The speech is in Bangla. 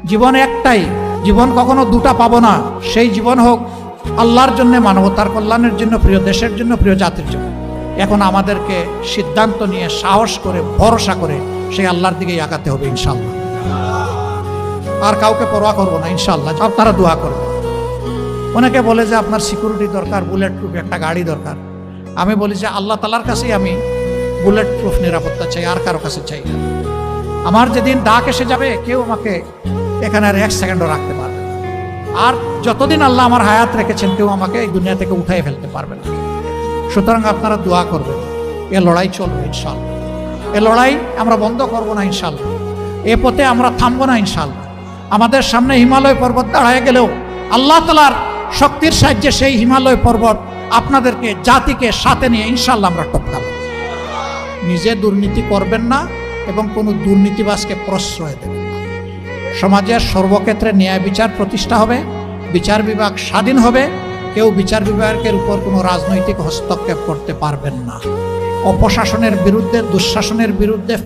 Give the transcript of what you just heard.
জীবন একটাই, জীবন কখনো দুটা পাবো না। সেই জীবন হোক আল্লাহর জন্য, মানবতার কল্যাণের জন্য, প্রিয় দেশের জন্য, প্রিয় জাতির জন্য। এখন আমাদেরকে সিদ্ধান্ত নিয়ে সাহস করে ভরসা করে সেই আল্লাহর দিকেই আগাতে হবে ইনশাআল্লাহ। আর কাউকে পরোয়া করবো না ইনশাআল্লাহ। আপনারা দোয়া করবেন। অনেকে বলে যে আপনার সিকিউরিটি দরকার, বুলেট প্রুফ একটা গাড়ি দরকার। আমি বলি যে আল্লাহ তাআলার কাছেই আমি বুলেট প্রুফ নিরাপত্তা চাই, আর কারো কাছে চাই না। আমার যেদিন ডাক এসে যাবে কেউ আমাকে এখানে আর এক সেকেন্ডও রাখতে পারবে না। আর যতদিন আল্লাহ আমার হায়াত রেখেছেন কেউ আমাকে এই দুনিয়া থেকে উঠাই ফেলতে পারবে না। সুতরাং আপনারা দোয়া করবেন। এ লড়াই চলবে ইনশাআল্লাহ। এ লড়াই আমরা বন্ধ করব না ইনশাআল্লাহ। এ পথে আমরা থামবো না ইনশাআল্লাহ। আমাদের সামনে হিমালয় পর্বত দাঁড়ায় গেলেও আল্লাহ তাআলার শক্তির সাহায্যে সেই হিমালয় পর্বত আপনাদেরকে, জাতিকে সাথে নিয়ে ইনশাআল্লাহ আমরা টপকাবো। নিজে দুর্নীতি করবেন না এবং কোনো দুর্নীতিবাজকে প্রশ্রয় দেবেন না। সমাজের সর্বক্ষেত্রে ন্যায় বিচার প্রতিষ্ঠা হবে, বিচার বিভাগ স্বাধীন হবে। কেউ বিচার বিভাগের উপর কোনো রাজনৈতিক হস্তক্ষেপ করতে পারবেন না। অপশাসনের বিরুদ্ধে, দুঃশাসনের বিরুদ্ধে